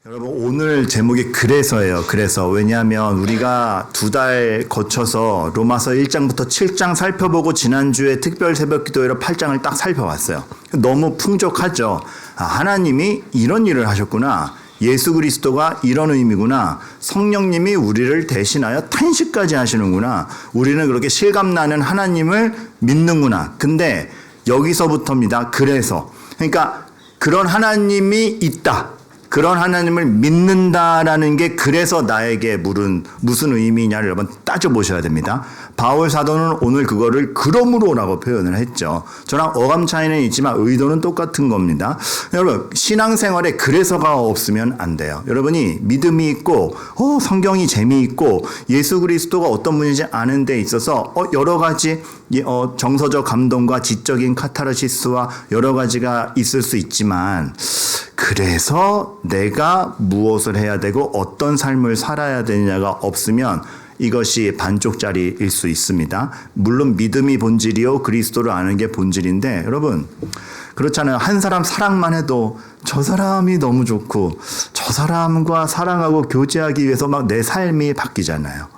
여러분 오늘 제목이 그래서예요. 그래서 왜냐하면 우리가 2달 거쳐서 로마서 1장부터 7장 살펴보고 지난주에 특별 새벽 기도회로 8장을 딱 살펴봤어요. 너무 풍족하죠. 하나님이 이런 일을 하셨구나. 예수 그리스도가 이런 의미구나. 성령님이 우리를 대신하여 탄식까지 하시는구나. 우리는 그렇게 실감나는 하나님을 믿는구나. 근데 여기서부터입니다. 그래서 그러니까 그런 하나님이 있다. 그런 하나님을 믿는다라는 게 그래서 나에게 무슨 의미냐를 여러분 따져보셔야 됩니다. 바울 사도는 오늘 그거를 그러므로라고 표현을 했죠. 저랑 어감 차이는 있지만 의도는 똑같은 겁니다. 여러분 신앙생활에 그래서가 없으면 안 돼요. 여러분이 믿음이 있고 성경이 재미있고 예수 그리스도가 어떤 분인지 아는 데 있어서 여러 가지 정서적 감동과 지적인 카타르시스와 여러 가지가 있을 수 있지만 그래서 내가 무엇을 해야 되고 어떤 삶을 살아야 되느냐가 없으면 이것이 반쪽짜리일 수 있습니다. 물론 믿음이 본질이요 그리스도를 아는 게 본질인데 여러분 그렇잖아요. 한 사람 사랑만 해도 저 사람이 너무 좋고 저 사람과 사랑하고 교제하기 위해서 막 내 삶이 바뀌잖아요.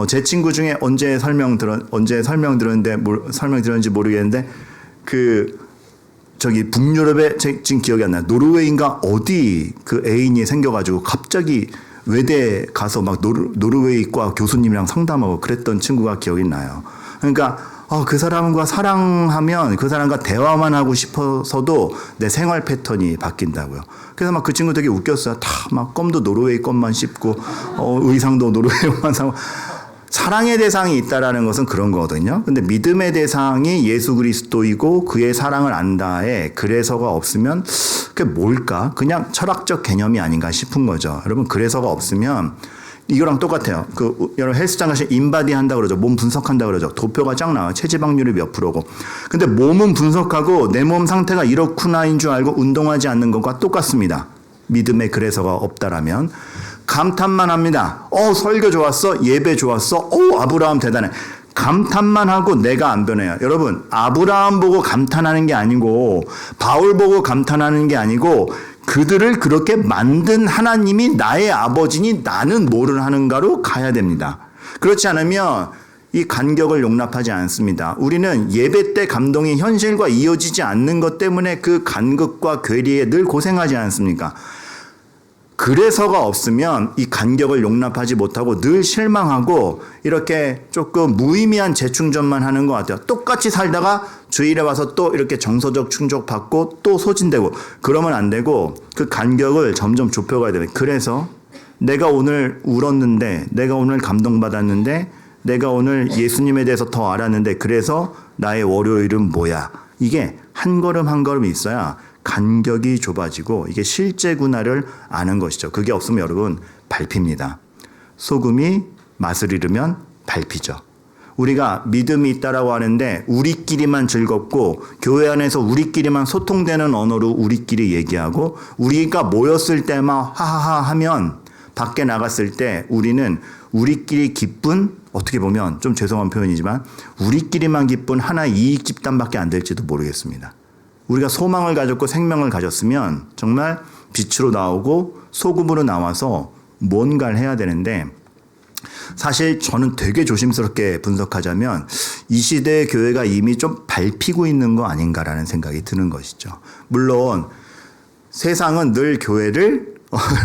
제 친구 중에 언제 설명들었는데 설명들었는지 모르겠는데 북유럽에 지금 기억이 안 나요. 노르웨이인가 어디 그 애인이 생겨가지고 갑자기 외대 가서 막 노르웨이과 교수님이랑 상담하고 그랬던 친구가 기억이 나요. 그러니까 그 사람과 사랑하면 그 사람과 대화만 하고 싶어서도 내 생활 패턴이 바뀐다고요. 그래서 막 그 친구 되게 웃겼어요. 다 막 껌도 노르웨이 껌만 씹고 의상도 노르웨이 옷만 사고. 사랑의 대상이 있다라는 것은 그런 거거든요. 근데 믿음의 대상이 예수 그리스도이고 그의 사랑을 안다에 그래서가 없으면 그게 뭘까? 그냥 철학적 개념이 아닌가 싶은 거죠. 여러분 그래서가 없으면 이거랑 똑같아요. 여러분 헬스장 가시면 인바디 한다 그러죠. 몸 분석한다 그러죠. 도표가 쫙 나와요. 체지방률이 몇 프로고. 근데 몸은 분석하고 내 몸 상태가 이렇구나인 줄 알고 운동하지 않는 것과 똑같습니다. 믿음의 그래서가 없다라면 감탄만 합니다. 설교 좋았어. 예배 좋았어. 아브라함 대단해. 감탄만 하고 내가 안 변해요. 여러분 아브라함 보고 감탄하는 게 아니고 바울 보고 감탄하는 게 아니고 그들을 그렇게 만든 하나님이 나의 아버지니 나는 뭐를 하는가로 가야 됩니다. 그렇지 않으면 이 간격을 용납하지 않습니다. 우리는 예배 때 감동이 현실과 이어지지 않는 것 때문에 그 간극과 괴리에 늘 고생하지 않습니까? 그래서가 없으면 이 간격을 용납하지 못하고 늘 실망하고 이렇게 조금 무의미한 재충전만 하는 것 같아요. 똑같이 살다가 주일에 와서 또 이렇게 정서적 충족받고 또 소진되고 그러면 안 되고 그 간격을 점점 좁혀가야 돼요. 그래서 내가 오늘 울었는데 내가 오늘 감동받았는데 내가 오늘 예수님에 대해서 더 알았는데 그래서 나의 월요일은 뭐야. 이게 한 걸음 한 걸음 있어야 간격이 좁아지고 이게 실제구나를 아는 것이죠. 그게 없으면 여러분 밟힙니다. 소금이 맛을 잃으면 밟히죠. 우리가 믿음이 있다라고 하는데 우리끼리만 즐겁고 교회 안에서 우리끼리만 소통되는 언어로 우리끼리 얘기하고 우리가 모였을 때만 하하하 하면 밖에 나갔을 때 우리는 우리끼리 기쁜 어떻게 보면 좀 죄송한 표현이지만 우리끼리만 기쁜 하나의 이익 집단밖에 안 될지도 모르겠습니다. 우리가 소망을 가졌고 생명을 가졌으면 정말 빛으로 나오고 소금으로 나와서 뭔가를 해야 되는데 사실 저는 되게 조심스럽게 분석하자면 이 시대의 교회가 이미 좀 밟히고 있는 거 아닌가라는 생각이 드는 것이죠. 물론 세상은 늘 교회를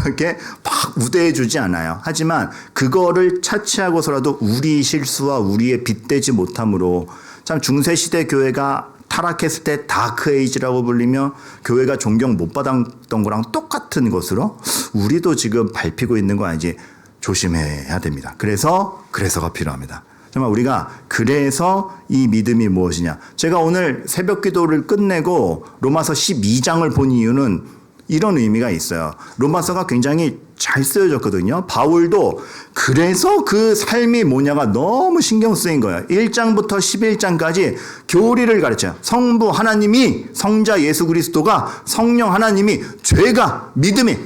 이렇게 막 우대해 주지 않아요. 하지만 그거를 차치하고서라도 우리 실수와 우리의 빗대지 못함으로 참 중세시대 교회가 타락했을 때 다크에이지라고 불리며 교회가 존경 못 받았던 거랑 똑같은 것으로 우리도 지금 밟히고 있는 거 아닌지 조심해야 됩니다. 그래서가 필요합니다. 정말 우리가 그래서 이 믿음이 무엇이냐. 제가 오늘 새벽 기도를 끝내고 로마서 12장을 본 이유는 이런 의미가 있어요. 로마서가 굉장히 잘 쓰여졌거든요. 바울도 그래서 그 삶이 뭐냐가 너무 신경 쓰인 거예요. 1장부터 11장까지 교리를 가르쳐요. 성부 하나님이 성자 예수 그리스도가 성령 하나님이 죄가 믿음이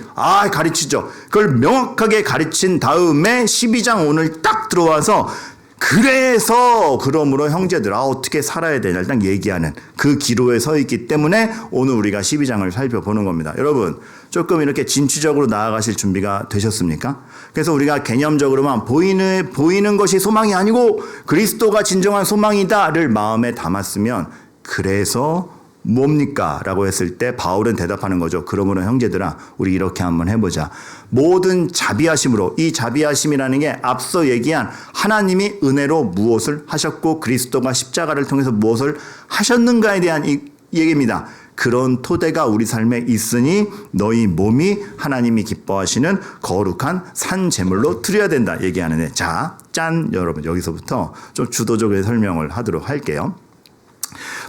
가르치죠. 그걸 명확하게 가르친 다음에 12장 오늘 딱 들어와서 그러므로 형제들아 어떻게 살아야 되냐 일단 얘기하는 그 기로에 서 있기 때문에 오늘 우리가 12장을 살펴보는 겁니다. 여러분 조금 이렇게 진취적으로 나아가실 준비가 되셨습니까? 그래서 우리가 개념적으로만 보이는 것이 소망이 아니고 그리스도가 진정한 소망이다를 마음에 담았으면 그래서 뭡니까? 라고 했을 때 바울은 대답하는 거죠. 그러므로 형제들아 우리 이렇게 한번 해보자. 모든 자비하심으로, 이 자비하심이라는 게 앞서 얘기한 하나님이 은혜로 무엇을 하셨고 그리스도가 십자가를 통해서 무엇을 하셨는가에 대한 이 얘기입니다. 그런 토대가 우리 삶에 있으니 너희 몸이 하나님이 기뻐하시는 거룩한 산 제물로 드려야 된다 얘기하는데, 자, 짠. 여러분, 여기서부터 좀 주도적으로 설명을 하도록 할게요.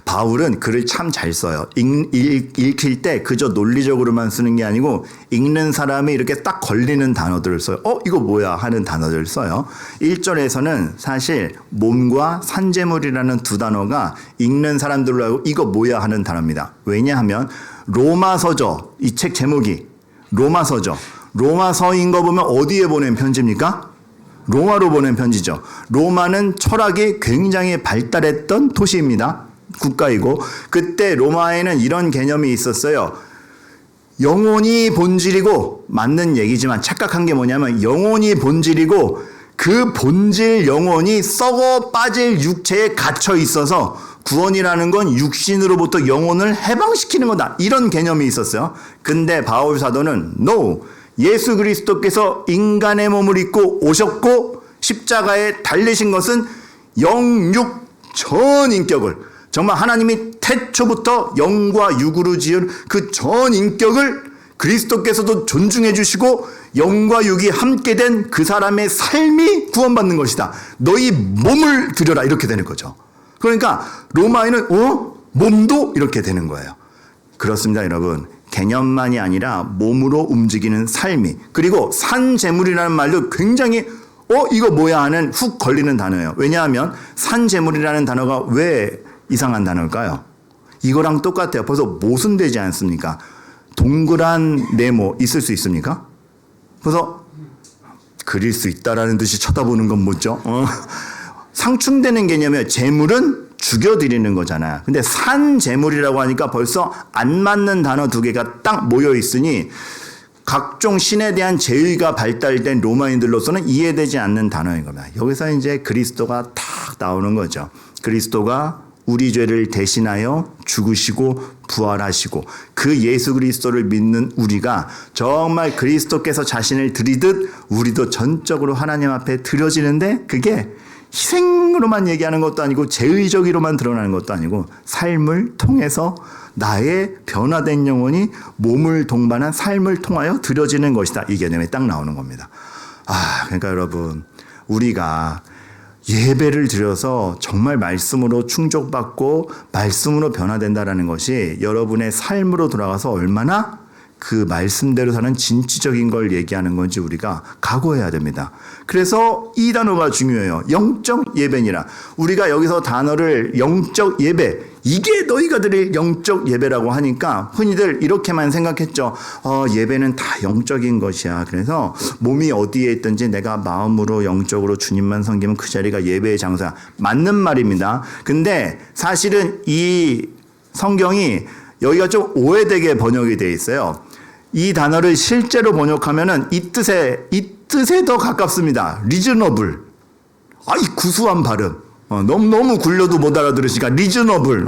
바울은 글을 참 잘 써요. 읽힐 때 그저 논리적으로만 쓰는 게 아니고 읽는 사람이 이렇게 딱 걸리는 단어들을 써요. 이거 뭐야 하는 단어들을 써요. 1절에서는 사실 몸과 산제물이라는 두 단어가 읽는 사람들로 하고 이거 뭐야 하는 단어입니다. 왜냐하면 로마서죠. 이 책 제목이 로마서죠. 로마서인 거 보면 어디에 보낸 편지입니까? 로마로 보낸 편지죠. 로마는 철학이 굉장히 발달했던 도시입니다. 국가이고, 그때 로마에는 이런 개념이 있었어요. 영혼이 본질이고, 맞는 얘기지만 착각한 게 뭐냐면 영혼이 본질이고 그 본질 영혼이 썩어 빠질 육체에 갇혀 있어서 구원이라는 건 육신으로부터 영혼을 해방시키는 거다. 이런 개념이 있었어요. 근데 바울 사도는 No! 예수 그리스도께서 인간의 몸을 입고 오셨고 십자가에 달리신 것은 영육 전 인격을, 정말 하나님이 태초부터 영과 육으로 지은 그 전 인격을 그리스도께서도 존중해 주시고 영과 육이 함께 된 그 사람의 삶이 구원받는 것이다. 너희 몸을 드려라. 이렇게 되는 거죠. 그러니까 로마에는 몸도 이렇게 되는 거예요. 그렇습니다, 여러분. 개념만이 아니라 몸으로 움직이는 삶이, 그리고 산제물이라는 말도 굉장히 이거 뭐야 하는 훅 걸리는 단어예요. 왜냐하면 산제물이라는 단어가 왜 이상한 단어일까요? 이거랑 똑같아요. 벌써 모순되지 않습니까? 동그란 네모 있을 수 있습니까? 그래서 그릴 수 있다라는 듯이 쳐다보는 건 뭐죠? 상충되는 개념이에요. 제물은 죽여드리는 거잖아요. 근데 산제물이라고 하니까 벌써 안 맞는 단어 두 개가 딱 모여 있으니 각종 신에 대한 제의가 발달된 로마인들로서는 이해되지 않는 단어인 겁니다. 여기서 이제 그리스도가 탁 나오는 거죠. 그리스도가 우리 죄를 대신하여 죽으시고 부활하시고 그 예수 그리스도를 믿는 우리가 정말 그리스도께서 자신을 드리듯 우리도 전적으로 하나님 앞에 드려지는데, 그게 희생으로만 얘기하는 것도 아니고 제의적으로만 드러나는 것도 아니고 삶을 통해서 나의 변화된 영혼이 몸을 동반한 삶을 통하여 드려지는 것이다. 이 개념이 딱 나오는 겁니다. 그러니까 여러분, 우리가 예배를 드려서 정말 말씀으로 충족받고 말씀으로 변화된다라는 것이 여러분의 삶으로 돌아가서 얼마나 그 말씀대로 사는 진취적인 걸 얘기하는 건지 우리가 각오해야 됩니다. 그래서 이 단어가 중요해요. 영적 예배니라. 우리가 여기서 단어를 영적 예배, 이게 너희가 드릴 영적 예배라고 하니까 흔히들 이렇게만 생각했죠. 예배는 다 영적인 것이야. 그래서 몸이 어디에 있든지 내가 마음으로 영적으로 주님만 섬기면 그 자리가 예배의 장소야. 맞는 말입니다. 근데 사실은 이 성경이 여기가 좀 오해되게 번역이 되어 있어요. 이 단어를 실제로 번역하면은 이 뜻에 더 가깝습니다. reasonable. 이 구수한 발음. 너무 굴려도 못 알아들으시니까 reasonable.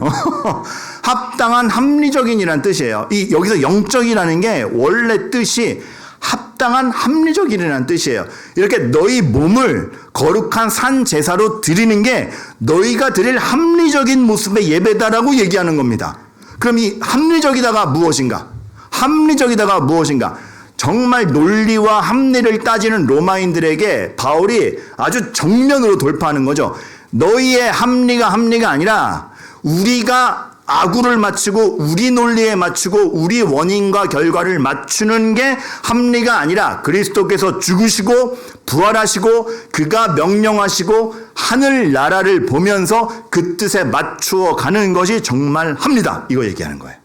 합당한, 합리적인이란 뜻이에요. 여기서 영적이라는 게 원래 뜻이 합당한, 합리적이라는 뜻이에요. 이렇게 너희 몸을 거룩한 산 제사로 드리는 게 너희가 드릴 합리적인 모습의 예배다라고 얘기하는 겁니다. 그럼 이 합리적이다가 무엇인가? 합리적이다가 무엇인가? 정말 논리와 합리를 따지는 로마인들에게 바울이 아주 정면으로 돌파하는 거죠. 너희의 합리가 아니라 우리가 아구를 맞추고 우리 논리에 맞추고 우리 원인과 결과를 맞추는 게 합리가 아니라 그리스도께서 죽으시고 부활하시고 그가 명령하시고 하늘 나라를 보면서 그 뜻에 맞추어 가는 것이 정말 합니다. 이거 얘기하는 거예요.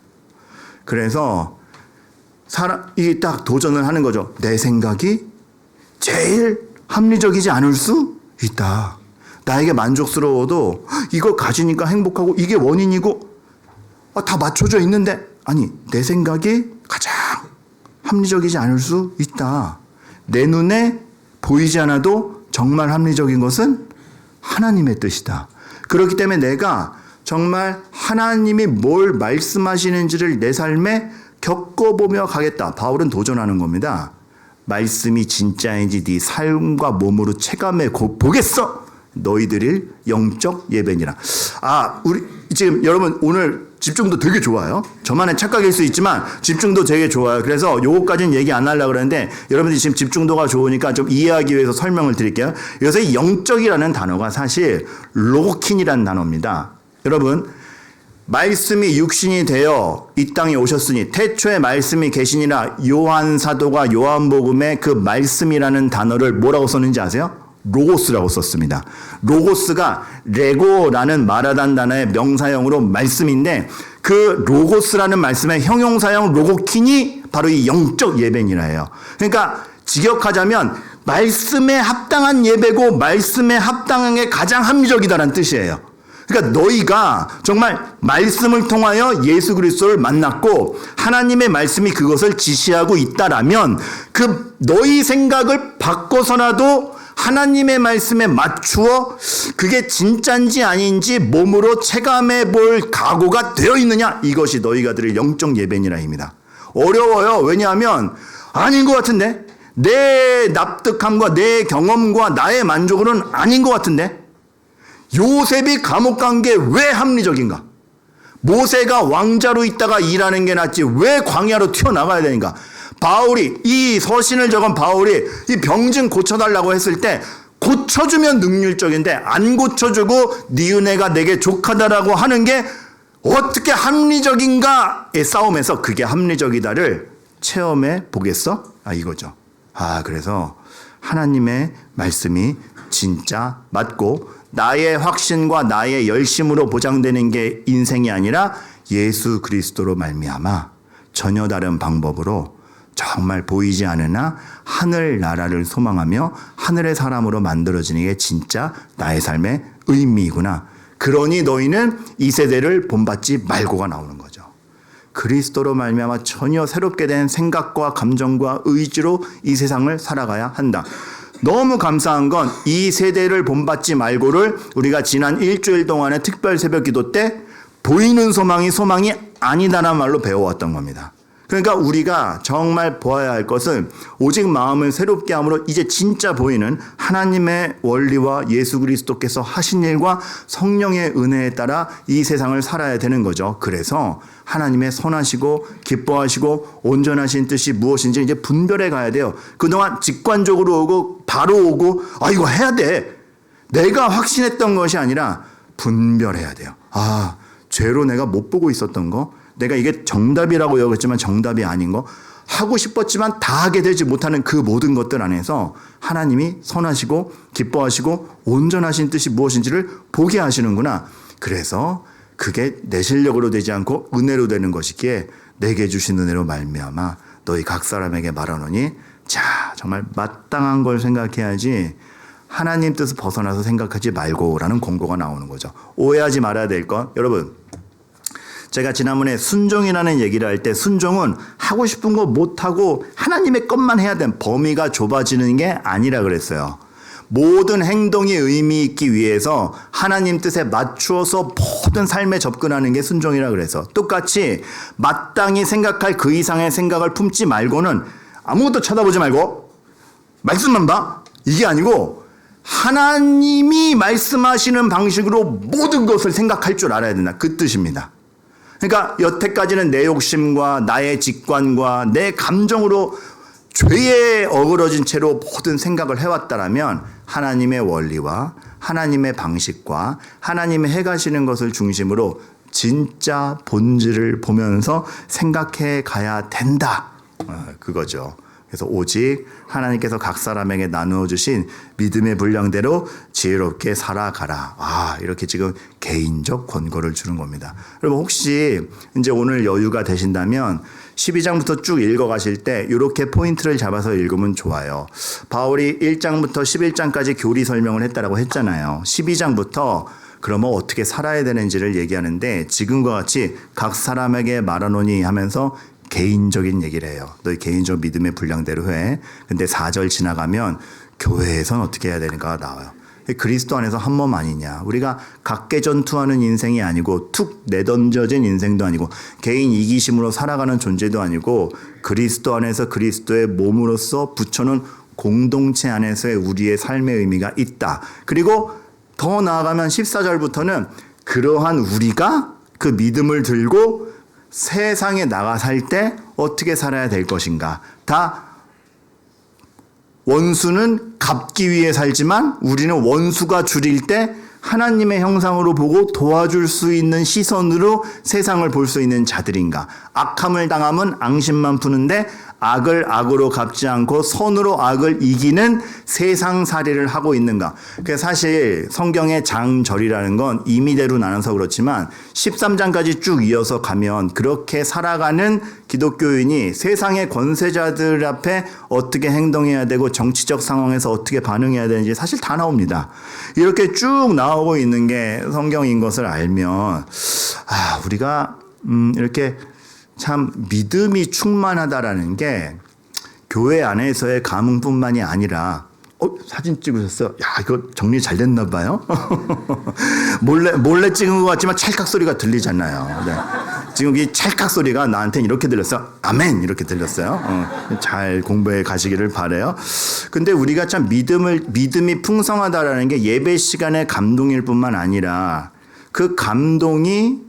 그래서 이게 딱 도전을 하는 거죠. 내 생각이 제일 합리적이지 않을 수 있다. 나에게 만족스러워도 이거 가지니까 행복하고 이게 원인이고 다 맞춰져 있는데, 아니 내 생각이 가장 합리적이지 않을 수 있다. 내 눈에 보이지 않아도 정말 합리적인 것은 하나님의 뜻이다. 그렇기 때문에 내가 정말 하나님이 뭘 말씀하시는지를 내 삶에 겪어보며 가겠다. 바울은 도전하는 겁니다. 말씀이 진짜인지 네 삶과 몸으로 체감해 보겠어. 너희들이 영적 예배니라. 우리 지금 여러분 오늘 집중도 되게 좋아요. 저만의 착각일 수 있지만 집중도 되게 좋아요. 그래서 요거까지는 얘기 안 하려고 그러는데 여러분들이 지금 집중도가 좋으니까 좀 이해하기 위해서 설명을 드릴게요. 여기서 이 영적이라는 단어가 사실 로킨이라는 단어입니다. 여러분 말씀이 육신이 되어 이 땅에 오셨으니 태초에 말씀이 계시니라. 요한 사도가 요한복음에 그 말씀이라는 단어를 뭐라고 썼는지 아세요? 로고스라고 썼습니다. 로고스가 레고라는 말하단 단어의 명사형으로 말씀인데 그 로고스라는 말씀의 형용사형 로고킨이 바로 이 영적 예배니라예요. 그러니까 직역하자면 말씀에 합당한 예배고 말씀에 합당한 게 가장 합리적이다라는 뜻이에요. 그러니까 너희가 정말 말씀을 통하여 예수 그리스도를 만났고 하나님의 말씀이 그것을 지시하고 있다라면 그 너희 생각을 바꿔서라도 하나님의 말씀에 맞추어 그게 진짜인지 아닌지 몸으로 체감해 볼 각오가 되어 있느냐? 이것이 너희가 드릴 영적 예배니라입니다. 어려워요. 왜냐하면 아닌 것 같은데? 내 납득함과 내 경험과 나의 만족으로는 아닌 것 같은데? 요셉이 감옥 간 게 왜 합리적인가? 모세가 왕자로 있다가 일하는 게 낫지 왜 광야로 튀어나가야 되는가? 바울이 이 서신을 적은 바울이 이 병증 고쳐달라고 했을 때 고쳐주면 능률적인데 안 고쳐주고 네 은혜가 내게 족하다라고 하는 게 어떻게 합리적인가의 싸움에서 그게 합리적이다를 체험해 보겠어? 이거죠. 그래서 하나님의 말씀이 진짜 맞고 나의 확신과 나의 열심으로 보장되는 게 인생이 아니라 예수 그리스도로 말미암아 전혀 다른 방법으로 정말 보이지 않으나 하늘 나라를 소망하며 하늘의 사람으로 만들어지는 게 진짜 나의 삶의 의미이구나. 그러니 너희는 이 세대를 본받지 말고가 나오는 거죠. 그리스도로 말미암아 전혀 새롭게 된 생각과 감정과 의지로 이 세상을 살아가야 한다. 너무 감사한 건 이 세대를 본받지 말고를 우리가 지난 일주일 동안의 특별 새벽 기도 때 보이는 소망이 아니다라는 말로 배워왔던 겁니다. 그러니까 우리가 정말 보아야 할 것은 오직 마음을 새롭게 함으로 이제 진짜 보이는 하나님의 원리와 예수 그리스도께서 하신 일과 성령의 은혜에 따라 이 세상을 살아야 되는 거죠. 그래서 하나님의 선하시고 기뻐하시고 온전하신 뜻이 무엇인지 이제 분별해 가야 돼요. 그동안 직관적으로 오고 바로 오고 이거 해야 돼. 내가 확신했던 것이 아니라 분별해야 돼요. 죄로 내가 못 보고 있었던 거, 내가 이게 정답이라고 여겼지만 정답이 아닌 거, 하고 싶었지만 다 하게 되지 못하는 그 모든 것들 안에서 하나님이 선하시고 기뻐하시고 온전하신 뜻이 무엇인지를 보게 하시는구나. 그래서 그게 내 실력으로 되지 않고 은혜로 되는 것이기에 내게 주신 은혜로 말미암아 너희 각 사람에게 말하노니 정말 마땅한 걸 생각해야지 하나님 뜻을 벗어나서 생각하지 말고라는 권고가 나오는 거죠. 오해하지 말아야 될 건 여러분, 제가 지난번에 순종이라는 얘기를 할 때 순종은 하고 싶은 거 못하고 하나님의 것만 해야 되는 범위가 좁아지는 게 아니라 그랬어요. 모든 행동이 의미 있기 위해서 하나님 뜻에 맞추어서 모든 삶에 접근하는 게 순종이라 그래서 똑같이 마땅히 생각할 그 이상의 생각을 품지 말고는 아무것도 쳐다보지 말고 말씀만 봐. 이게 아니고 하나님이 말씀하시는 방식으로 모든 것을 생각할 줄 알아야 된다. 그 뜻입니다. 그러니까 여태까지는 내 욕심과 나의 직관과 내 감정으로 죄에 어그러진 채로 모든 생각을 해왔다라면 하나님의 원리와 하나님의 방식과 하나님의 해가시는 것을 중심으로 진짜 본질을 보면서 생각해 가야 된다. 그거죠. 그래서 오직 하나님께서 각 사람에게 나누어 주신 믿음의 분량대로 지혜롭게 살아가라. 이렇게 지금 개인적 권고를 주는 겁니다. 여러분 혹시 이제 오늘 여유가 되신다면 12장부터 쭉 읽어가실 때 이렇게 포인트를 잡아서 읽으면 좋아요. 바울이 1장부터 11장까지 교리 설명을 했다라고 했잖아요. 12장부터 그러면 어떻게 살아야 되는지를 얘기하는데 지금과 같이 각 사람에게 말하노니 하면서 개인적인 얘기를 해요. 너희 개인적 믿음의 분량대로 해. 근데 4절 지나가면 교회에선 어떻게 해야 되는가가 나와요. 그리스도 안에서 한 몸 아니냐. 우리가 각계 전투하는 인생이 아니고 툭 내던져진 인생도 아니고 개인 이기심으로 살아가는 존재도 아니고 그리스도 안에서 그리스도의 몸으로서 붙여놓은 공동체 안에서의 우리의 삶의 의미가 있다. 그리고 더 나아가면 14절부터는 그러한 우리가 그 믿음을 들고 세상에 나가 살 때 어떻게 살아야 될 것인가. 다 원수는 갚기 위해 살지만 우리는 원수가 줄일 때 하나님의 형상으로 보고 도와줄 수 있는 시선으로 세상을 볼 수 있는 자들인가. 악함을 당하면 앙심만 푸는데 악을 악으로 갚지 않고 선으로 악을 이기는 세상살이를 하고 있는가. 그래서 사실 성경의 장절이라는 건 임의대로 나눠서 그렇지만 13장까지 쭉 이어서 가면 그렇게 살아가는 기독교인이 세상의 권세자들 앞에 어떻게 행동해야 되고 정치적 상황에서 어떻게 반응해야 되는지 사실 다 나옵니다. 이렇게 쭉 나오고 있는 게 성경인 것을 알면 우리가 이렇게 참 믿음이 충만하다라는 게 교회 안에서의 감흥뿐만이 아니라 사진 찍으셨어요? 야, 이거 정리 잘 됐나 봐요. 몰래 찍은 것 같지만 찰칵 소리가 들리잖아요. 네. 지금 이 찰칵 소리가 나한테 이렇게 들렸어요. 아멘 이렇게 들렸어요. 잘 공부해 가시기를 바라요. 근데 우리가 참 믿음이 풍성하다라는 게 예배 시간의 감동일 뿐만 아니라 그 감동이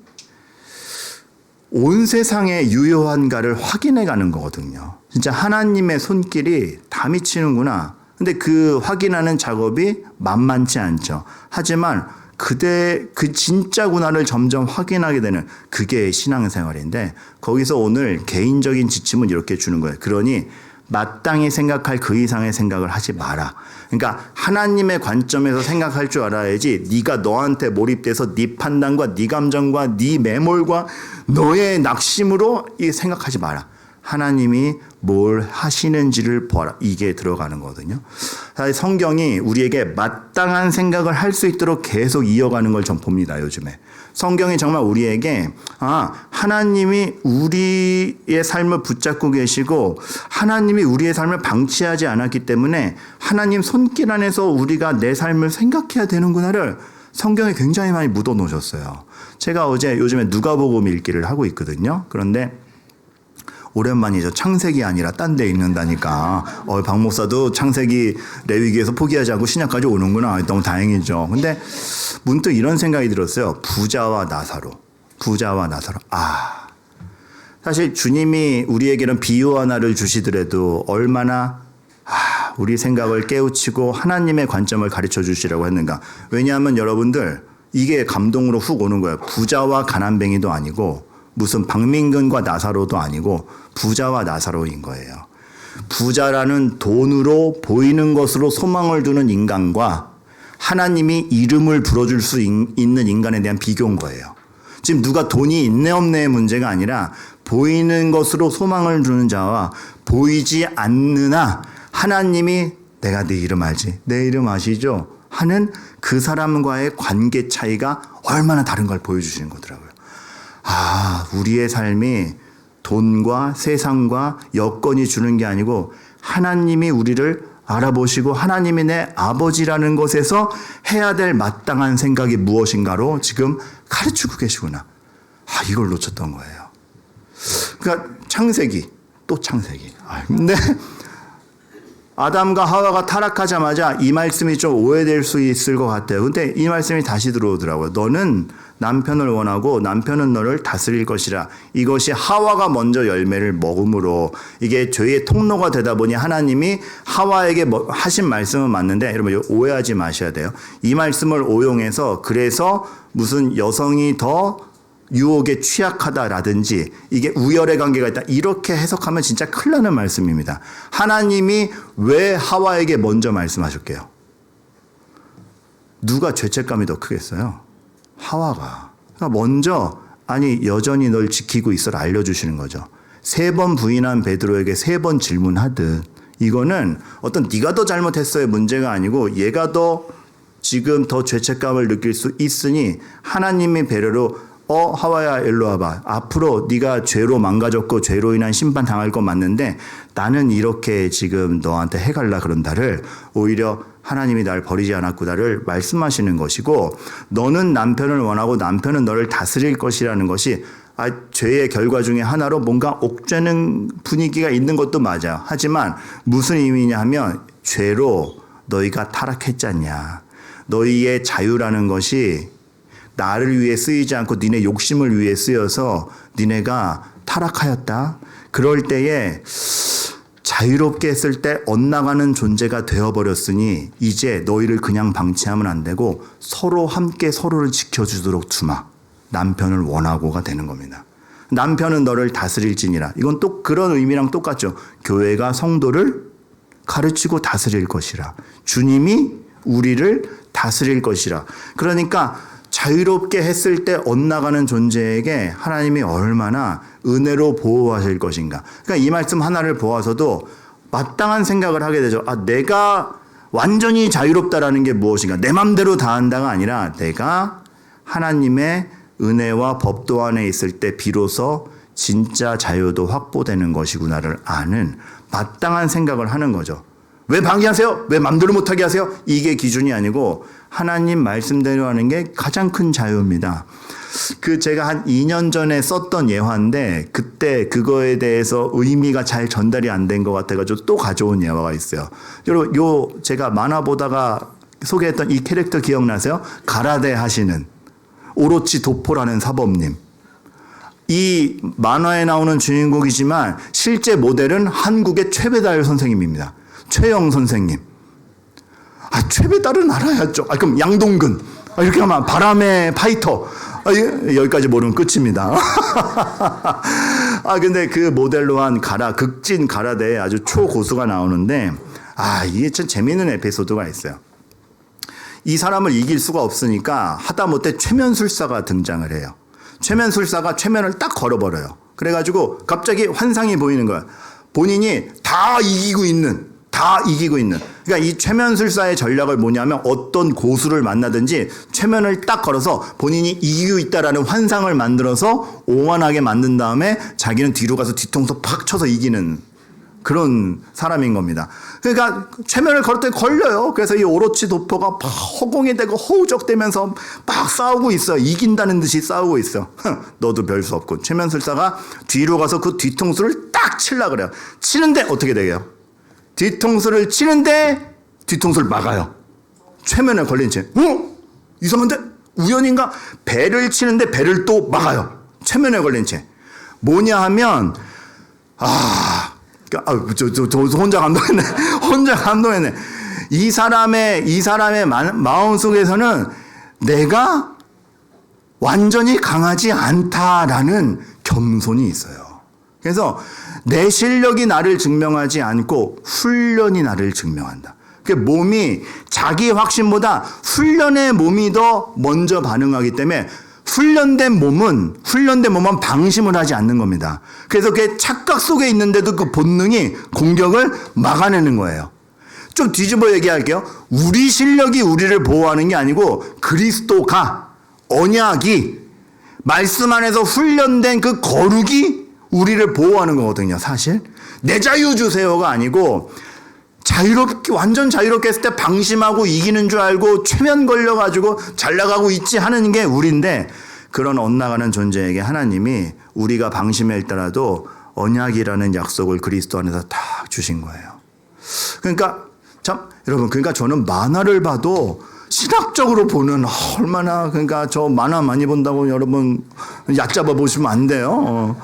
온 세상에 유효한가를 확인해 가는 거거든요. 진짜 하나님의 손길이 다 미치는구나. 근데 그 확인하는 작업이 만만치 않죠. 하지만 그 진짜구나를 점점 확인하게 되는 그게 신앙생활인데 거기서 오늘 개인적인 지침은 이렇게 주는 거예요. 그러니 마땅히 생각할 그 이상의 생각을 하지 마라. 그러니까 하나님의 관점에서 생각할 줄 알아야지 네가 너한테 몰입돼서 네 판단과 네 감정과 네 매몰과 너의 낙심으로 생각하지 마라. 하나님이 뭘 하시는지를 보라. 이게 들어가는 거거든요. 사실 성경이 우리에게 마땅한 생각을 할 수 있도록 계속 이어가는 걸 전 봅니다. 요즘에. 성경이 정말 우리에게 하나님이 우리의 삶을 붙잡고 계시고 하나님이 우리의 삶을 방치하지 않았기 때문에 하나님 손길 안에서 우리가 내 삶을 생각해야 되는구나를 성경에 굉장히 많이 묻어 놓으셨어요. 제가 어제 요즘에 누가복음 읽기를 하고 있거든요. 그런데 오랜만이죠. 창세기 아니라 딴 데 읽는다니까. 박 목사도 창세기 레위기에서 포기하지 않고 신약까지 오는구나. 너무 다행이죠. 근데 문득 이런 생각이 들었어요. 부자와 나사로. 사실 주님이 우리에게는 비유 하나를 주시더라도 얼마나 우리 생각을 깨우치고 하나님의 관점을 가르쳐 주시라고 했는가. 왜냐하면 여러분들 이게 감동으로 훅 오는 거예요. 부자와 가난뱅이도 아니고 무슨 박민근과 나사로도 아니고 부자와 나사로인 거예요. 부자라는 돈으로 보이는 것으로 소망을 두는 인간과 하나님이 이름을 불어줄 수 있는 인간에 대한 비교인 거예요. 지금 누가 돈이 있네 없네의 문제가 아니라 보이는 것으로 소망을 두는 자와 보이지 않느나 하나님이 내가 네 이름 알지? 내 이름 아시죠? 하는 그 사람과의 관계 차이가 얼마나 다른 걸 보여주시는 거더라고요. 우리의 삶이 돈과 세상과 여건이 주는 게 아니고 하나님이 우리를 알아보시고 하나님이 내 아버지라는 것에서 해야 될 마땅한 생각이 무엇인가로 지금 가르치고 계시구나. 이걸 놓쳤던 거예요. 그러니까 창세기. 근데 아담과 하와가 타락하자마자 이 말씀이 좀 오해될 수 있을 것 같아요. 근데 이 말씀이 다시 들어오더라고요. 너는 남편을 원하고 남편은 너를 다스릴 것이라. 이것이 하와가 먼저 열매를 먹음으로 이게 죄의 통로가 되다 보니 하나님이 하와에게 하신 말씀은 맞는데 여러분 오해하지 마셔야 돼요. 이 말씀을 오용해서 그래서 무슨 여성이 더 유혹에 취약하다라든지 이게 우열의 관계가 있다 이렇게 해석하면 진짜 큰일 나는 말씀입니다. 하나님이 왜 하와에게 먼저 말씀하셨게요? 누가 죄책감이 더 크겠어요? 하와가. 그러니까 먼저 여전히 널 지키고 있어라 알려주시는 거죠. 3번 부인한 베드로에게 3번 질문하듯 이거는 어떤 네가 더 잘못했어의 문제가 아니고 얘가 더 지금 더 죄책감을 느낄 수 있으니 하나님의 배려로 하와야 일로 와봐. 앞으로 네가 죄로 망가졌고 죄로 인한 심판 당할 건 맞는데 나는 이렇게 지금 너한테 해갈라 그런다를 오히려 하나님이 날 버리지 않았구나를 말씀하시는 것이고, 너는 남편을 원하고 남편은 너를 다스릴 것이라는 것이 죄의 결과 중에 하나로 뭔가 옥죄는 분위기가 있는 것도 맞아요. 하지만 무슨 의미냐 하면 죄로 너희가 타락했잖냐. 너희의 자유라는 것이 나를 위해 쓰이지 않고 니네 욕심을 위해 쓰여서 니네가 타락하였다. 그럴 때에 자유롭게 했을 때 엇나가는 존재가 되어버렸으니 이제 너희를 그냥 방치하면 안 되고 서로 함께 서로를 지켜주도록 두마. 남편을 원하고가 되는 겁니다. 남편은 너를 다스릴지니라. 이건 또 그런 의미랑 똑같죠. 교회가 성도를 가르치고 다스릴 것이라. 주님이 우리를 다스릴 것이라. 그러니까 자유롭게 했을 때 엇나가는 존재에게 하나님이 얼마나 은혜로 보호하실 것인가. 그러니까 이 말씀 하나를 보아서도 마땅한 생각을 하게 되죠. 내가 완전히 자유롭다라는 게 무엇인가. 내 맘대로 다 한다가 아니라 내가 하나님의 은혜와 법도 안에 있을 때 비로소 진짜 자유도 확보되는 것이구나를 아는 마땅한 생각을 하는 거죠. 왜 방해하세요? 왜 맘대로 못하게 하세요? 이게 기준이 아니고 하나님 말씀대로 하는 게 가장 큰 자유입니다. 제가 한 2년 전에 썼던 예화인데 그때 그거에 대해서 의미가 잘 전달이 안 된 것 같아가지고 또 가져온 예화가 있어요. 여러분, 제가 만화 보다가 소개했던 이 캐릭터 기억나세요? 가라데 하시는 오로치 도포라는 사범님. 이 만화에 나오는 주인공이지만 실제 모델은 한국의 최배달 선생님입니다. 최영 선생님. 최배달은 알아야죠. 그럼 양동근. 이렇게 하면 바람의 파이터. 여기까지 모르면 끝입니다. 근데 그 모델로 한 극진 가라데에 아주 초고수가 나오는데, 이게 참 재미있는 에피소드가 있어요. 이 사람을 이길 수가 없으니까 하다못해 최면술사가 등장을 해요. 최면술사가 최면을 딱 걸어버려요. 그래가지고 갑자기 환상이 보이는 거야. 본인이 다 이기고 있는. 그러니까 이 최면술사의 전략을 뭐냐면 어떤 고수를 만나든지 최면을 딱 걸어서 본인이 이기고 있다라는 환상을 만들어서 오만하게 만든 다음에 자기는 뒤로 가서 뒤통수 팍 쳐서 이기는 그런 사람인 겁니다. 그러니까 최면을 걸을 때 걸려요. 그래서 이 오로치 도포가 막 허공이 되고 허우적대면서 막 싸우고 있어요. 이긴다는 듯이 싸우고 있어. 너도 별 수 없고. 최면술사가 뒤로 가서 그 뒤통수를 딱 치려고 그래요. 치는데 어떻게 되게요? 뒤통수를 치는데 뒤통수를 막아요. 최면에 걸린 채. 이상한데? 우연인가? 배를 치는데 배를 또 막아요. 최면에 걸린 채. 뭐냐 하면 저 혼자 감동했네. 이 사람의 마음 속에서는 내가 완전히 강하지 않다라는 겸손이 있어요. 그래서 내 실력이 나를 증명하지 않고 훈련이 나를 증명한다. 몸이 자기 확신보다 훈련의 몸이 더 먼저 반응하기 때문에 훈련된 몸은 방심을 하지 않는 겁니다. 그래서 그 착각 속에 있는데도 그 본능이 공격을 막아내는 거예요. 좀 뒤집어 얘기할게요. 우리 실력이 우리를 보호하는 게 아니고 그리스도가, 언약이, 말씀 안에서 훈련된 그 거룩이 우리를 보호하는 거거든요. 사실 내 자유 주세요가 아니고 완전 자유롭게 했을 때 방심하고 이기는 줄 알고 최면 걸려가지고 잘 나가고 있지 하는 게 우리인데, 그런 엇나가는 존재에게 하나님이 우리가 방심할더라도 언약이라는 약속을 그리스도 안에서 딱 주신 거예요. 그러니까 여러분, 저는 만화를 봐도 신학적으로 보는 얼마나, 저 만화 많이 본다고 여러분 얕잡아 보시면 안 돼요.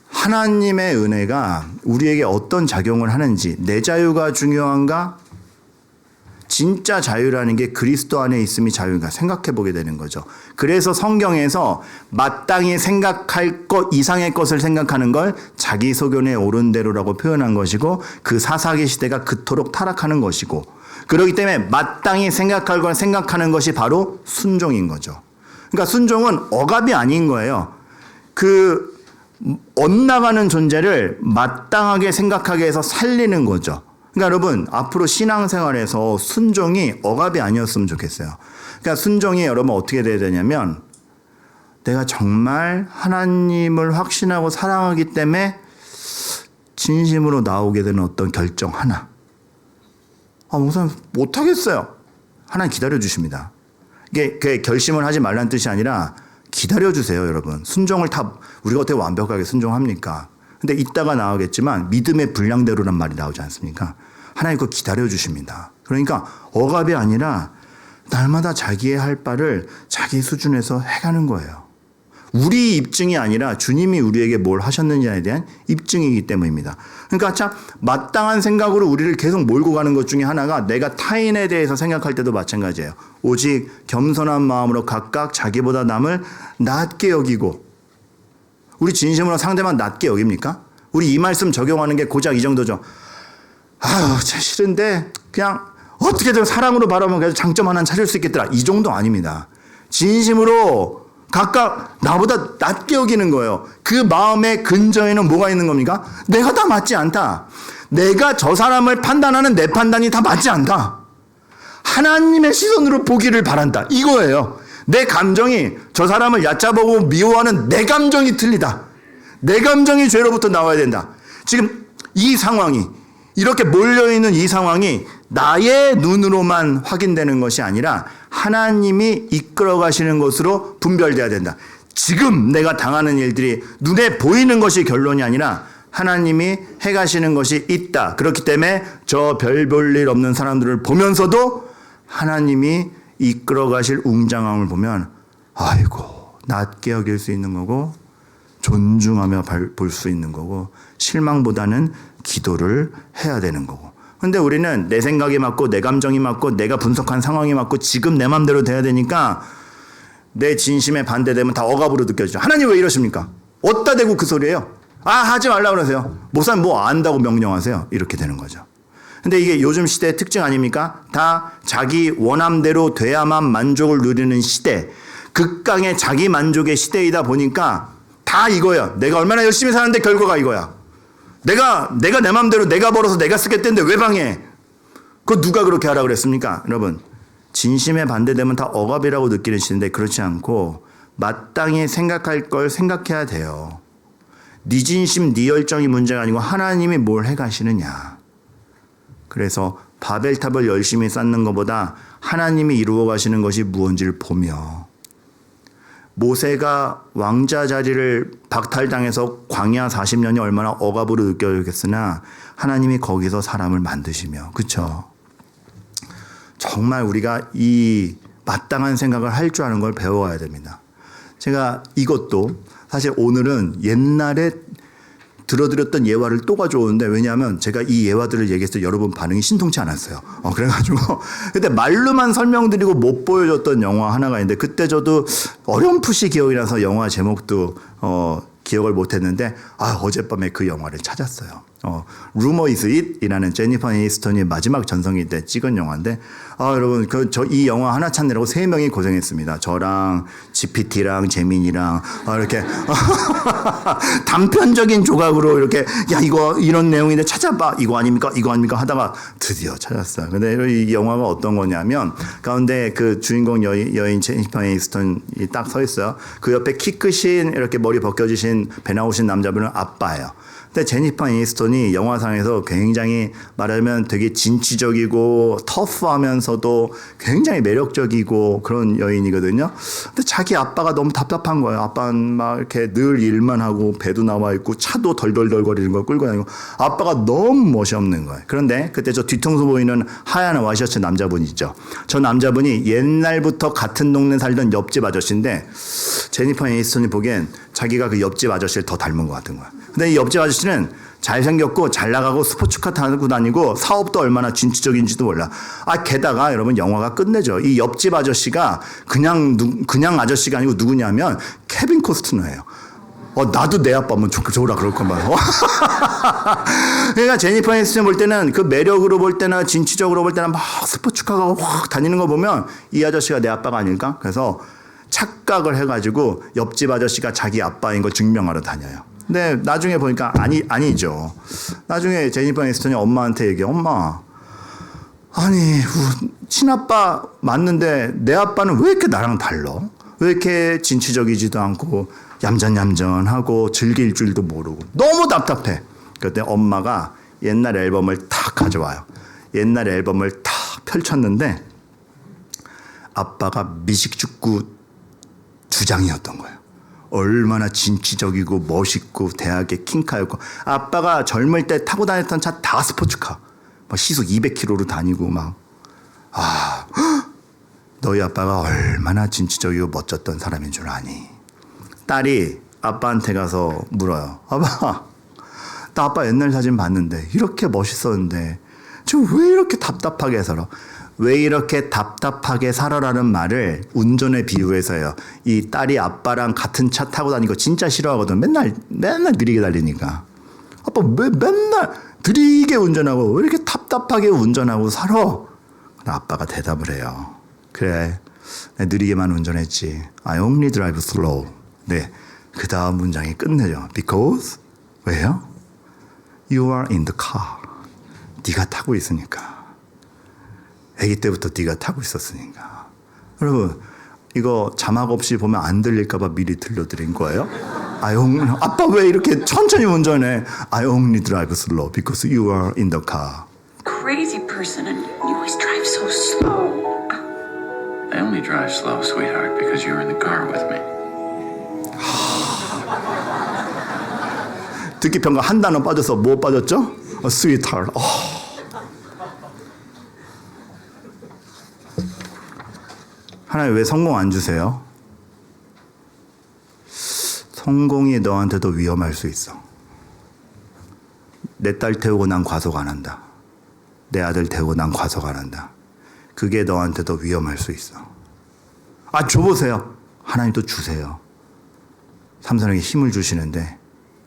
하나님의 은혜가 우리에게 어떤 작용을 하는지, 내 자유가 중요한가? 진짜 자유라는 게 그리스도 안에 있음이 자유인가 생각해 보게 되는 거죠. 그래서 성경에서 마땅히 생각할 것 이상의 것을 생각하는 걸 자기 소견에 옳은 대로라고 표현한 것이고, 그 사사기 시대가 그토록 타락하는 것이고, 그렇기 때문에 마땅히 생각할 걸 생각하는 것이 바로 순종인 거죠. 그러니까 순종은 억압이 아닌 거예요. 엇나가는 존재를 마땅하게 생각하게 해서 살리는 거죠. 그러니까 여러분, 앞으로 신앙생활에서 순종이 억압이 아니었으면 좋겠어요. 그러니까 순종이 여러분 어떻게 돼야 되냐면, 내가 정말 하나님을 확신하고 사랑하기 때문에 진심으로 나오게 되는 어떤 결정 하나. 목사님 못하겠어요. 하나님 기다려주십니다. 이게 결심을 하지 말라는 뜻이 아니라 기다려주세요, 여러분. 순종을 우리가 어떻게 완벽하게 순종합니까? 근데 이따가 나오겠지만 믿음의 분량대로란 말이 나오지 않습니까? 하나님 그거 기다려주십니다. 그러니까 억압이 아니라 날마다 자기의 할 바를 자기 수준에서 해가는 거예요. 우리 입증이 아니라 주님이 우리에게 뭘 하셨느냐에 대한 입증이기 때문입니다. 그러니까 참 마땅한 생각으로 우리를 계속 몰고 가는 것 중에 하나가 내가 타인에 대해서 생각할 때도 마찬가지예요. 오직 겸손한 마음으로 각각 자기보다 남을 낮게 여기고, 우리 진심으로 상대만 낮게 여깁니까? 우리 이 말씀 적용하는 게 고작 이 정도죠. 참 싫은데 그냥 어떻게든 사랑으로 바라보면 그래도 장점 하나는 찾을 수 있겠더라. 이 정도 아닙니다. 진심으로 각각 나보다 낮게 여기는 거예요. 그 마음의 근저에는 뭐가 있는 겁니까? 내가 다 맞지 않다. 내가 저 사람을 판단하는 내 판단이 다 맞지 않다. 하나님의 시선으로 보기를 바란다. 이거예요. 내 감정이 저 사람을 얕잡아보고 미워하는 내 감정이 틀리다. 내 감정이 죄로부터 나와야 된다. 지금 이 상황이, 이렇게 몰려있는 이 상황이 나의 눈으로만 확인되는 것이 아니라 하나님이 이끌어 가시는 것으로 분별돼야 된다. 지금 내가 당하는 일들이 눈에 보이는 것이 결론이 아니라 하나님이 해가시는 것이 있다. 그렇기 때문에 저 별 볼 일 없는 사람들을 보면서도 하나님이 이끌어 가실 웅장함을 보면 아이고 낮게 여길 수 있는 거고 존중하며 볼 수 있는 거고 실망보다는 기도를 해야 되는 거고. 근데 우리는 내 생각이 맞고 내 감정이 맞고 내가 분석한 상황이 맞고 지금 내 맘대로 돼야 되니까 내 진심에 반대되면 다 억압으로 느껴지죠. 하나님 왜 이러십니까? 어디다 대고 그 소리예요? 하지 말라 그러세요. 목사님 뭐 안다고 명령하세요. 이렇게 되는 거죠. 근데 이게 요즘 시대의 특징 아닙니까? 다 자기 원함대로 돼야만 만족을 누리는 시대, 극강의 자기 만족의 시대이다 보니까 다 이거야. 내가 얼마나 열심히 사는데 결과가 이거야. 내가 내 맘대로 내가 벌어서 내가 쓰겠다는데 왜 방해해? 그거 누가 그렇게 하라 그랬습니까? 여러분, 진심에 반대되면 다 억압이라고 느끼는 시대인데 그렇지 않고 마땅히 생각할 걸 생각해야 돼요. 네 진심, 네 열정이 문제가 아니고 하나님이 뭘 해가시느냐. 그래서 바벨탑을 열심히 쌓는 것보다 하나님이 이루어 가시는 것이 무언지를 보며, 모세가 왕자 자리를 박탈당해서 광야 40년이 얼마나 억압으로 느껴졌겠으나 하나님이 거기서 사람을 만드시며, 그렇죠? 정말 우리가 이 마땅한 생각을 할 줄 아는 걸 배워야 됩니다. 제가 이것도 사실 오늘은 옛날에 들어드렸던 예화를 또 가져오는데, 왜냐하면 제가 이 예화들을 얘기했을 때 여러분 반응이 신통치 않았어요. 그래가지고 그때 말로만 설명드리고 못 보여줬던 영화 하나가 있는데, 그때 저도 어렴풋이 기억이 나서 영화 제목도 기억을 못했는데 어젯밤에 그 영화를 찾았어요. Rumor Is It 이라는 제니퍼 애니스턴이 마지막 전성기 때 찍은 영화인데, 여러분 이 영화 하나 찾느라고 3명이 고생했습니다. 저랑 GPT랑 재민이랑 이렇게 단편적인 조각으로 이렇게 이거 이런 내용인데 찾아봐, 이거 아닙니까 하다가 드디어 찾았어요. 근데 이 영화가 어떤 거냐면, 가운데 그 주인공 여인 제니퍼 애니스턴이 딱 서 있어요. 그 옆에 키 크신 이렇게 머리 벗겨지신 배 나오신 남자분은 아빠예요. 근데 제니퍼 애니스턴이 영화상에서 굉장히 말하면 되게 진취적이고 터프하면서도 굉장히 매력적이고 그런 여인이거든요. 근데 자기 아빠가 너무 답답한 거예요. 아빠는 막 이렇게 늘 일만 하고 배도 나와 있고 차도 덜덜덜 거리는 걸 끌고 다니고, 아빠가 너무 멋이 없는 거예요. 그런데 그때 저 뒤통수 보이는 하얀 와이셔츠 남자분 있죠. 저 남자분이 옛날부터 같은 동네 살던 옆집 아저씨인데, 제니퍼 애니스턴이 보기엔 자기가 그 옆집 아저씨를 더 닮은 것 같은 거야. 근데 이 옆집 아저씨는 잘생겼고 잘 나가고 스포츠카 타고 다니고 사업도 얼마나 진취적인지도 몰라. 게다가 여러분 영화가 끝내죠. 이 옆집 아저씨가 그냥 아저씨가 아니고 누구냐면 케빈 코스트너예요. 나도 내 아빠면 좋으라 그럴 거만. 그러니까 제니퍼 애니스턴 볼 때는 그 매력으로 볼 때나 진취적으로 볼 때나 막 스포츠카가 확 다니는 거 보면 이 아저씨가 내 아빠가 아닐까? 그래서 착각을 해가지고 옆집 아저씨가 자기 아빠인 걸 증명하러 다녀요. 근데 나중에 보니까 아니죠. 나중에 제니퍼 애니스턴이 엄마한테 얘기해. 엄마, 친아빠 맞는데 내 아빠는 왜 이렇게 나랑 달라? 왜 이렇게 진취적이지도 않고 얌전얌전하고 즐길 줄도 모르고 너무 답답해. 그때 엄마가 옛날 앨범을 탁 가져와요. 옛날 앨범을 탁 펼쳤는데 아빠가 미식축구 주장이었던 거예요. 얼마나 진취적이고 멋있고 대학의 킹카였고 아빠가 젊을 때 타고 다녔던 차 다 스포츠카. 막 시속 200km로 다니고 막 너희 아빠가 얼마나 진취적이고 멋졌던 사람인 줄 아니. 딸이 아빠한테 가서 물어요. 아빠, 나 아빠 옛날 사진 봤는데 이렇게 멋있었는데 지금 왜 이렇게 답답하게 살아? 왜 이렇게 답답하게 살아라는 말을 운전에 비유해서요. 이 딸이 아빠랑 같은 차 타고 다니는 거 진짜 싫어하거든. 맨날 느리게 달리니까. 아빠 왜 맨날 느리게 운전하고 왜 이렇게 답답하게 운전하고 살아? 아빠가 대답을 해요. 그래, 내가 느리게만 운전했지. I only drive slow. 네, 그 다음 문장이 끝내죠. Because 왜요? You are in the car. 네가 타고 있으니까. 아기 때부터 네가 타고 있었으니까. 여러분, 이거 자막 없이 보면 안 들릴까 봐 미리 들려드린 거예요. 아빠 왜 이렇게 천천히 운전해? I only drive slow because you are in the car. Crazy person, and you always drive so slow. I only drive slow, sweetheart, because you're in the car with me. 듣기 평가 한 단어 빠져서 뭐 빠졌죠? sweetheart. 하나님 왜 성공 안 주세요? 성공이 너한테 더 위험할 수 있어. 내 딸 태우고 난 과속 안 한다. 내 아들 태우고 난 과속 안 한다. 그게 너한테 더 위험할 수 있어. 줘보세요. 하나님 또 주세요. 삼손에게 힘을 주시는데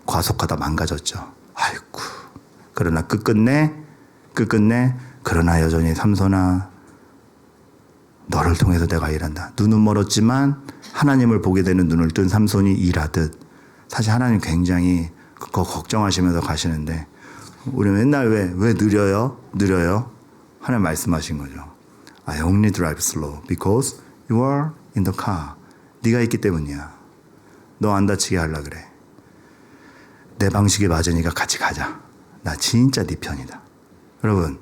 과속하다 망가졌죠. 아이고. 그러나 끝끝내 그러나 여전히 삼손아 너를 통해서 내가 일한다. 눈은 멀었지만 하나님을 보게 되는 눈을 뜬 삼손이 일하듯 사실 하나님 굉장히 그거 걱정하시면서 가시는데 우리 맨날 왜 느려요? 하나님 말씀하신 거죠. I only drive slow because you are in the car. 네가 있기 때문이야. 너 안 다치게 하려 그래. 내 방식이 맞으니까 같이 가자. 나 진짜 네 편이다. 여러분,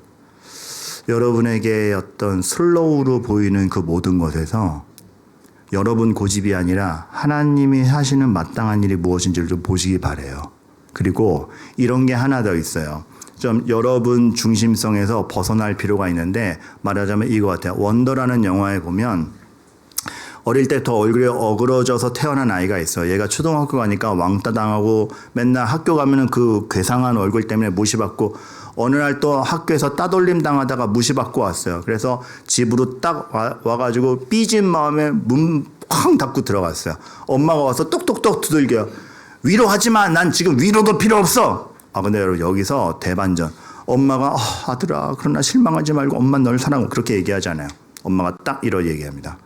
여러분에게 어떤 슬로우로 보이는 그 모든 것에서 여러분 고집이 아니라 하나님이 하시는 마땅한 일이 무엇인지를 좀 보시기 바라요. 그리고 이런 게 하나 더 있어요. 좀 여러분 중심성에서 벗어날 필요가 있는데 말하자면 이거 같아요. 원더라는 영화에 보면 어릴 때부터 얼굴이 어그러져서 태어난 아이가 있어요. 얘가 초등학교 가니까 왕따 당하고 맨날 학교 가면은 그 괴상한 얼굴 때문에 무시받고 어느 날 또 학교에서 따돌림 당하다가 무시받고 왔어요. 그래서 집으로 딱 와가지고 삐진 마음에 문 쾅 닫고 들어갔어요. 엄마가 와서 똑똑똑 두들겨요. 위로하지 마. 난 지금 위로도 필요 없어. 근데 여러분 여기서 대반전. 엄마가 아들아 그러나 실망하지 말고 엄마 널 사랑하고 그렇게 얘기하잖아요. 엄마가 딱 이런 얘기합니다.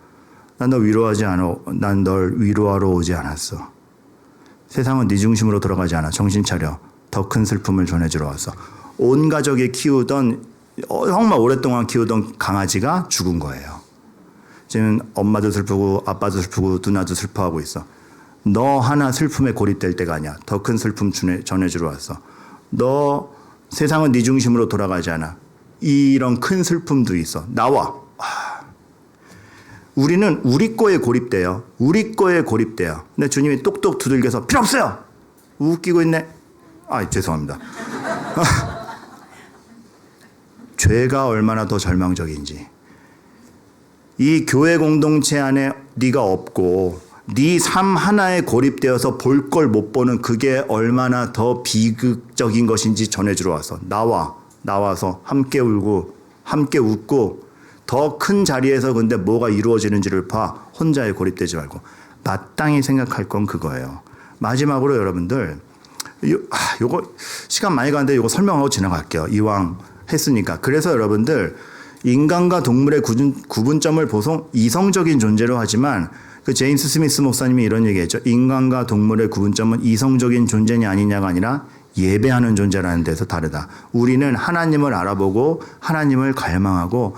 난 너 위로하지 않아. 난 널 위로하러 오지 않았어. 세상은 네 중심으로 돌아가지 않아. 정신 차려. 더 큰 슬픔을 전해주러 왔어. 온 가족이 키우던 정말 오랫동안 키우던 강아지가 죽은 거예요. 지금 엄마도 슬프고 아빠도 슬프고 누나도 슬퍼하고 있어. 너 하나 슬픔에 고립될 때가 아니야. 더 큰 슬픔 전해주러 왔어. 너 세상은 네 중심으로 돌아가지 않아. 이런 큰 슬픔도 있어. 나와. 우리는 우리 거에 고립돼요. 근데 주님이 똑똑 두들겨서 필요 없어요. 웃기고 있네. 죄송합니다. 죄가 얼마나 더 절망적인지. 이 교회 공동체 안에 네가 없고 네 삶 하나에 고립되어서 볼 걸 못 보는 그게 얼마나 더 비극적인 것인지 전해주러 와서 나와서 함께 울고 함께 웃고 더 큰 자리에서 근데 뭐가 이루어지는지를 봐. 혼자에 고립되지 말고 마땅히 생각할 건 그거예요. 마지막으로 여러분들 요거 시간 많이 가는데 요거 설명하고 지나갈게요. 이왕 했으니까. 그래서 여러분들 인간과 동물의 구분점을 보통 이성적인 존재로 하지만 그 제임스 스미스 목사님이 이런 얘기했죠. 인간과 동물의 구분점은 이성적인 존재냐 아니냐가 아니라 예배하는 존재라는 데서 다르다. 우리는 하나님을 알아보고 하나님을 갈망하고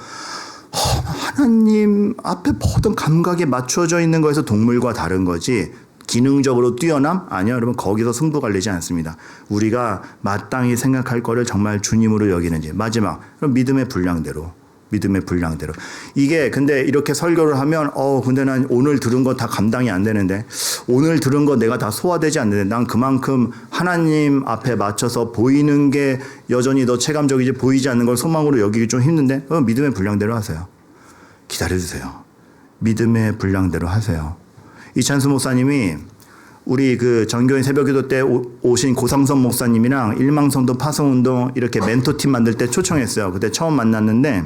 하나님 앞에 모든 감각이 맞춰져 있는 거에서 동물과 다른 거지 기능적으로 뛰어남? 아니요. 여러분 거기서 승부 갈리지 않습니다. 우리가 마땅히 생각할 거를 정말 주님으로 여기는지. 마지막 그럼 믿음의 분량대로. 믿음의 분량대로. 이게 근데 이렇게 설교를 하면 근데 난 오늘 들은 거 다 감당이 안 되는데 오늘 들은 거 내가 다 소화되지 않는데 난 그만큼 하나님 앞에 맞춰서 보이는 게 여전히 더 체감적이지 보이지 않는 걸 소망으로 여기기 좀 힘든데 믿음의 분량대로 하세요. 기다려주세요. 믿음의 분량대로 하세요. 이찬수 목사님이 우리 그 전교인 새벽기도 때 오신 고상선 목사님이랑 일망성도 파송운동 이렇게 멘토팀 만들 때 초청했어요. 그때 처음 만났는데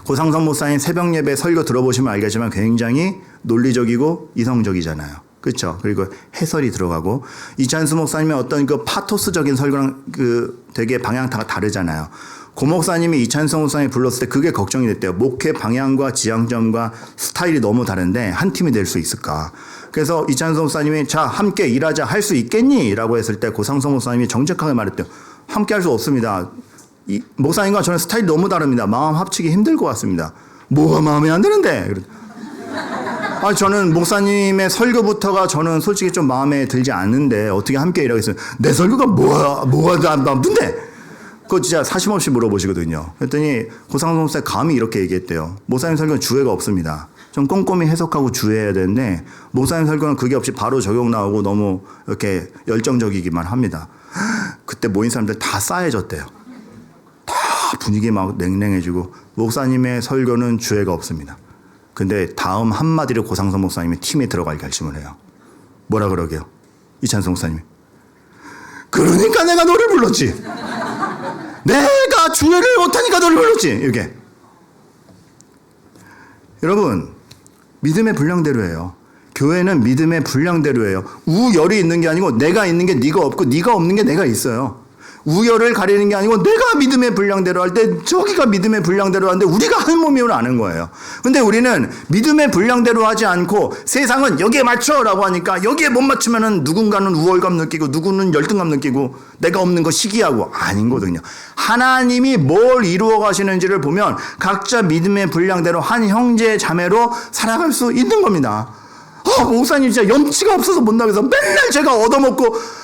고상선 목사님 새벽 예배 설교 들어보시면 알겠지만 굉장히 논리적이고 이성적이잖아요. 그렇죠? 그리고 해설이 들어가고 이찬수 목사님의 어떤 그 파토스적인 설교랑 그 되게 방향타가 다르잖아요. 고 목사님이 이찬수 목사님이 불렀을 때 그게 걱정이 됐대요. 목회 방향과 지향점과 스타일이 너무 다른데 한 팀이 될 수 있을까? 그래서 이찬수 목사님이 자 함께 일하자 할 수 있겠니? 라고 했을 때 고상성 목사님이 정직하게 말했대요. 함께 할 수 없습니다. 이 목사님과 저는 스타일이 너무 다릅니다. 마음 합치기 힘들 것 같습니다. 뭐가 마음에 안 드는데? 저는 목사님의 설교부터가 저는 솔직히 좀 마음에 들지 않는데 어떻게 함께 일하겠어요? 내 설교가 뭐가 나쁜데? 그거 진짜 사심없이 물어보시거든요. 그랬더니 고상성 목사님 감히 이렇게 얘기했대요. 목사님 설교는 주회가 없습니다. 좀 꼼꼼히 해석하고 주의해야 되는데 목사님 설교는 그게 없이 바로 적용 나오고 너무 이렇게 열정적이기만 합니다. 그때 모인 사람들 다 싸해졌대요. 다 분위기 막 냉랭해지고 목사님의 설교는 주회가 없습니다. 근데 다음 한마디를 고상선 목사님이 팀에 들어갈 결심을 해요. 뭐라 그러게요? 이찬성 목사님이. 그러니까 내가 너를 불렀지. 내가 주회를 못하니까 너를 불렀지. 이게. 여러분 믿음의 분량대로예요. 교회는 믿음의 분량대로예요. 우열이 있는 게 아니고 내가 있는 게 네가 없고 네가 없는 게 내가 있어요. 우열을 가리는 게 아니고 내가 믿음의 분량대로 할 때 저기가 믿음의 분량대로 하는데 우리가 한 몸임을 아는 거예요. 근데 우리는 믿음의 분량대로 하지 않고 세상은 여기에 맞춰라고 하니까 여기에 못 맞추면은 누군가는 우월감 느끼고 누구는 열등감 느끼고 내가 없는 거 시기하고 아니거든요. 하나님이 뭘 이루어 가시는지를 보면 각자 믿음의 분량대로 한 형제 자매로 살아갈 수 있는 겁니다. 목사님 진짜 염치가 없어서 못 나가서 맨날 제가 얻어먹고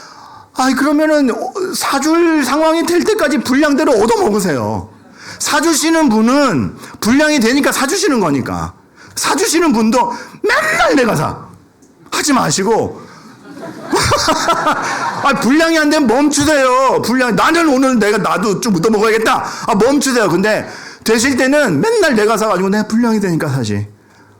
그러면은 사줄 상황이 될 때까지 분량대로 얻어먹으세요. 사주시는 분은 분량이 되니까 사주시는 거니까. 사주시는 분도 맨날 내가 사. 하지 마시고. 분량이 안 되면 멈추세요. 나는 오늘 나도 좀 얻어먹어야겠다. 멈추세요. 근데 되실 때는 맨날 내가 사가지고 내가 분량이 되니까 사지.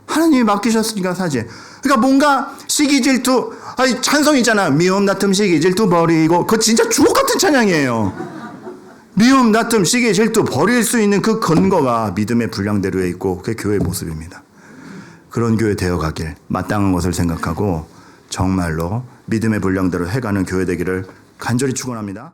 하나님이 맡기셨으니까 사지. 그러니까 뭔가 시기 질투, 찬송 있잖아. 미움, 다툼, 시기, 질투 버리고. 그거 진짜 주옥 같은 찬양이에요. 미움, 다툼, 시기, 질투 버릴 수 있는 그 근거가 믿음의 분량대로에 있고 그게 교회의 모습입니다. 그런 교회 되어가길 마땅한 것을 생각하고 정말로 믿음의 분량대로 해가는 교회 되기를 간절히 축원합니다.